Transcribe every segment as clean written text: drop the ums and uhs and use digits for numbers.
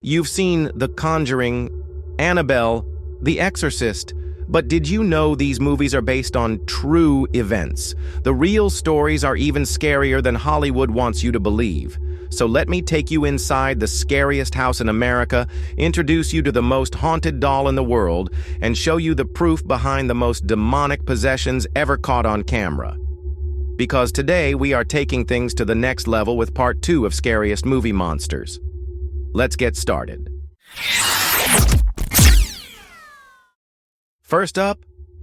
You've seen The Conjuring, Annabelle, The Exorcist, but did you know these movies are based on true events? The real stories are even scarier than Hollywood wants you to believe. So let me take you inside the scariest house in America, introduce you to the most haunted doll in the world, and show you the proof behind the most demonic possessions ever caught on camera. Because today we are taking things to the next level with part 2 of Scariest Movie Monsters. Let's get started. First up,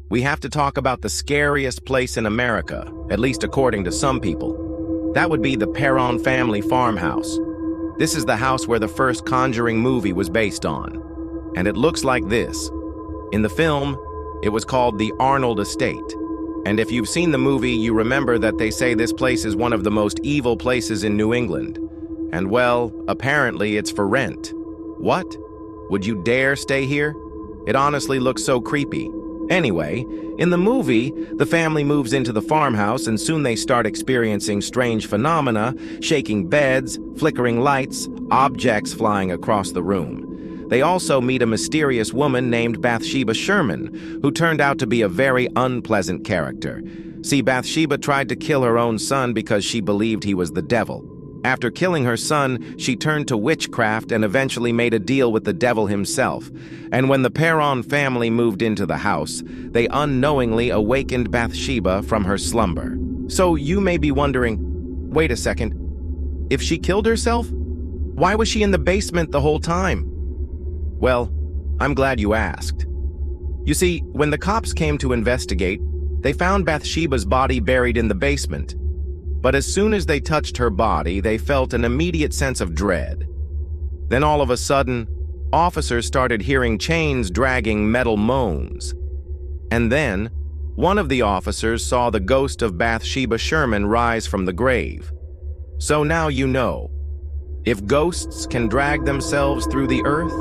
we have to talk about the scariest place in America, at least according to some people. That would be the Perron Family farmhouse. This is the house where the first Conjuring movie was based on. And it looks like this. In the film, it was called the Arnold Estate. And if you've seen the movie, you remember that they say this place is one of the most evil places in New England. And well, apparently it's for rent. What? Would you dare stay here? It honestly looks so creepy. Anyway, in the movie, the family moves into the farmhouse and soon they start experiencing strange phenomena, shaking beds, flickering lights, objects flying across the room. They also meet a mysterious woman named Bathsheba Sherman, who turned out to be a very unpleasant character. See, Bathsheba tried to kill her own son because she believed he was the devil. After killing her son, she turned to witchcraft and eventually made a deal with the devil himself. And when the Perron family moved into the house, they unknowingly awakened Bathsheba from her slumber. So you may be wondering, wait a second, if she killed herself, why was she in the basement the whole time? Well, I'm glad you asked. You see, when the cops came to investigate, they found Bathsheba's body buried in the basement. But as soon as they touched her body, they felt an immediate sense of dread. Then all of a sudden, officers started hearing chains dragging metal moans. And then, one of the officers saw the ghost of Bathsheba Sherman rise from the grave. So now you know, if ghosts can drag themselves through the earth,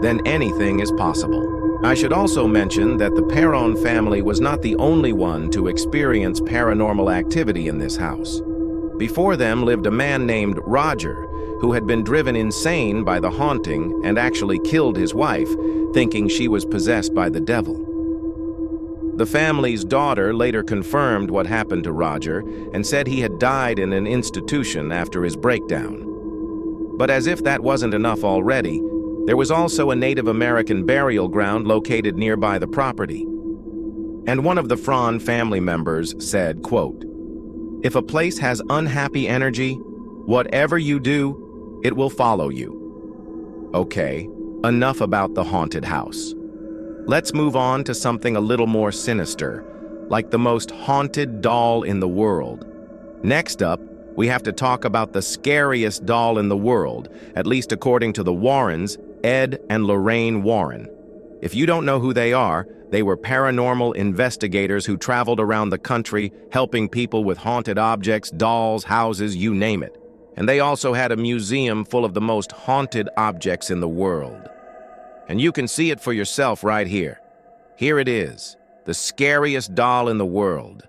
then anything is possible. I should also mention that the Perron family was not the only one to experience paranormal activity in this house. Before them lived a man named Roger, who had been driven insane by the haunting and actually killed his wife, thinking she was possessed by the devil. The family's daughter later confirmed what happened to Roger and said he had died in an institution after his breakdown. But as if that wasn't enough already, there was also a Native American burial ground located nearby the property. And one of the Perron family members said, quote, "If a place has unhappy energy, whatever you do, it will follow you." Okay, enough about the haunted house. Let's move on to something a little more sinister, like the most haunted doll in the world. Next up, we have to talk about the scariest doll in the world, at least according to the Warrens, Ed and Lorraine Warren. If you don't know who they are, they were paranormal investigators who traveled around the country helping people with haunted objects, dolls, houses, you name it. And they also had a museum full of the most haunted objects in the world. And you can see it for yourself right here. Here it is, the scariest doll in the world.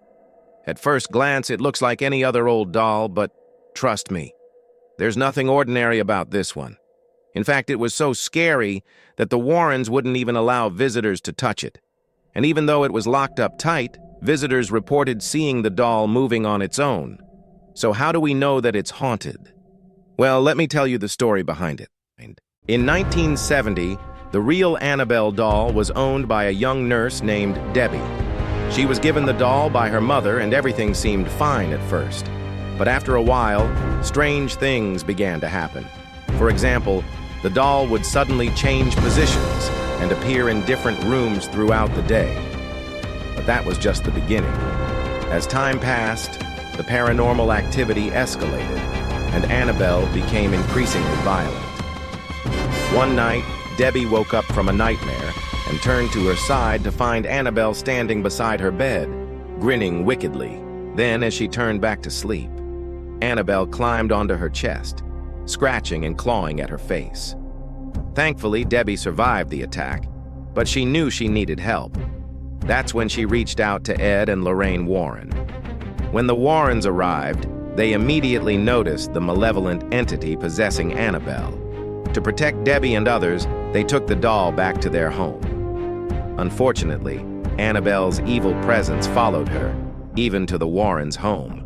At first glance, it looks like any other old doll, but trust me, there's nothing ordinary about this one. In fact, it was so scary that the Warrens wouldn't even allow visitors to touch it. And even though it was locked up tight, visitors reported seeing the doll moving on its own. So how do we know that it's haunted? Well, let me tell you the story behind it. In 1970, the real Annabelle doll was owned by a young nurse named Debbie. She was given the doll by her mother and everything seemed fine at first. But after a while, strange things began to happen. For example, the doll would suddenly change positions and appear in different rooms throughout the day. But that was just the beginning. As time passed, the paranormal activity escalated, and Annabelle became increasingly violent. One night, Debbie woke up from a nightmare and turned to her side to find Annabelle standing beside her bed, grinning wickedly. Then, as she turned back to sleep, Annabelle climbed onto her chest, scratching and clawing at her face. Thankfully, Debbie survived the attack, but she knew she needed help. That's when she reached out to Ed and Lorraine Warren. When the Warrens arrived, they immediately noticed the malevolent entity possessing Annabelle. To protect Debbie and others, they took the doll back to their home. Unfortunately, Annabelle's evil presence followed her, even to the Warrens' home.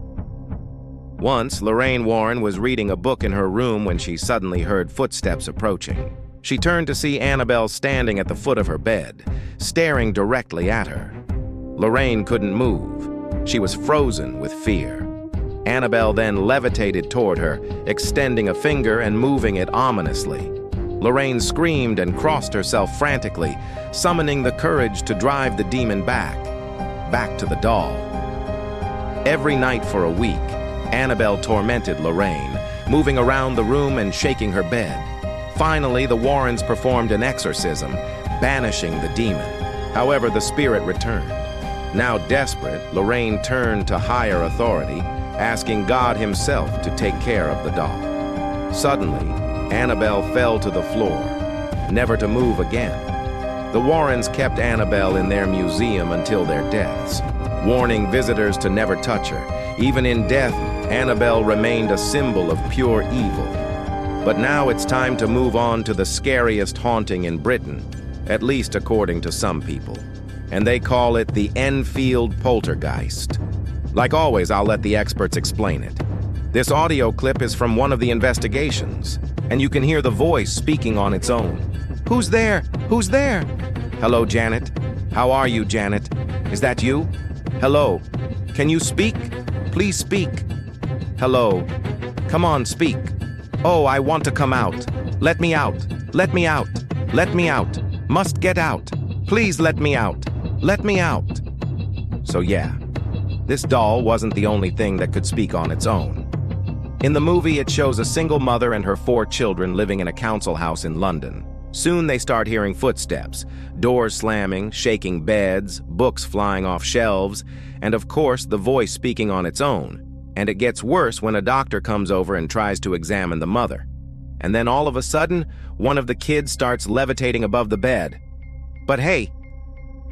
Once, Lorraine Warren was reading a book in her room when she suddenly heard footsteps approaching. She turned to see Annabelle standing at the foot of her bed, staring directly at her. Lorraine couldn't move. She was frozen with fear. Annabelle then levitated toward her, extending a finger and moving it ominously. Lorraine screamed and crossed herself frantically, summoning the courage to drive the demon back to the doll. Every night for a week, Annabelle tormented Lorraine, moving around the room and shaking her bed. Finally, the Warrens performed an exorcism, banishing the demon. However, the spirit returned. Now desperate, Lorraine turned to higher authority, asking God himself to take care of the doll. Suddenly, Annabelle fell to the floor, never to move again. The Warrens kept Annabelle in their museum until their deaths, warning visitors to never touch her. Even in death, Annabelle remained a symbol of pure evil. But now it's time to move on to the scariest haunting in Britain, at least according to some people. And they call it the Enfield Poltergeist. Like always, I'll let the experts explain it. This audio clip is from one of the investigations, and you can hear the voice speaking on its own. Who's there? Who's there? Hello, Janet. How are you, Janet? Is that you? Hello. Can you speak? Please speak. Hello. Come on, speak. Oh, I want to come out. Let me out. Let me out. Let me out. Must get out. Please let me out. Let me out. So yeah, this doll wasn't the only thing that could speak on its own. In the movie, it shows a single mother and her 4 children living in a council house in London. Soon they start hearing footsteps, doors slamming, shaking beds, books flying off shelves, and of course, the voice speaking on its own. And it gets worse when a doctor comes over and tries to examine the mother. And then all of a sudden, one of the kids starts levitating above the bed. But hey,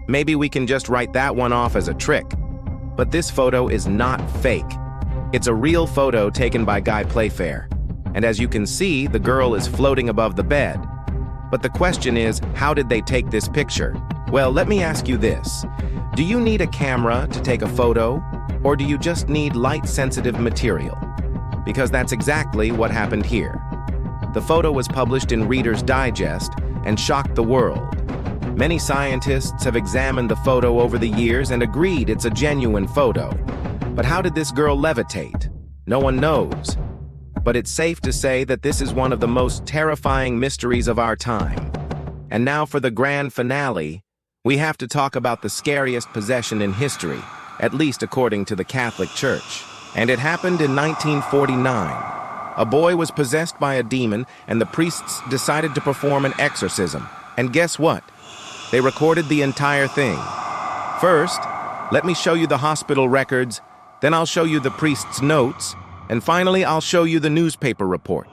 maybe we can just write that one off as a trick. But this photo is not fake. It's a real photo taken by Guy Playfair. And as you can see, the girl is floating above the bed. But the question is, how did they take this picture? Well, let me ask you this. Do you need a camera to take a photo, or do you just need light-sensitive material? Because that's exactly what happened here. The photo was published in Reader's Digest and shocked the world. Many scientists have examined the photo over the years and agreed it's a genuine photo. But how did this girl levitate? No one knows. But it's safe to say that this is one of the most terrifying mysteries of our time. And now for the grand finale, we have to talk about the scariest possession in history, at least according to the Catholic Church. And it happened in 1949. A boy was possessed by a demon, and the priests decided to perform an exorcism. And guess what? They recorded the entire thing. First, let me show you the hospital records, then I'll show you the priest's notes, and finally I'll show you the newspaper report.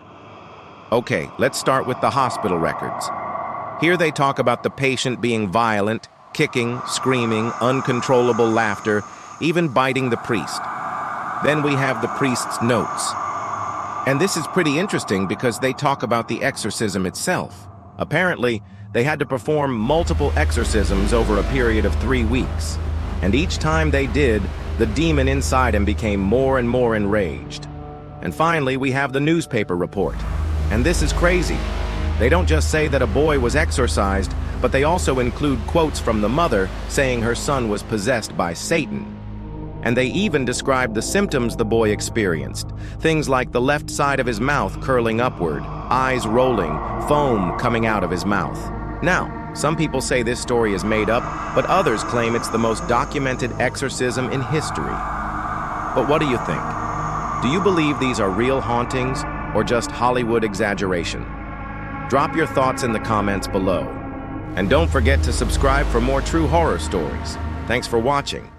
Okay, let's start with the hospital records. Here they talk about the patient being violent, kicking, screaming, uncontrollable laughter, even biting the priest. Then we have the priest's notes. And this is pretty interesting because they talk about the exorcism itself. Apparently, they had to perform multiple exorcisms over a period of 3 weeks. And each time they did, the demon inside him became more and more enraged. And finally, we have the newspaper report. And this is crazy. They don't just say that a boy was exorcised, but they also include quotes from the mother saying her son was possessed by Satan. And they even describe the symptoms the boy experienced. Things like the left side of his mouth curling upward, eyes rolling, foam coming out of his mouth. Now, some people say this story is made up, but others claim it's the most documented exorcism in history. But what do you think? Do you believe these are real hauntings or just Hollywood exaggeration? Drop your thoughts in the comments below. And don't forget to subscribe for more true horror stories. Thanks for watching.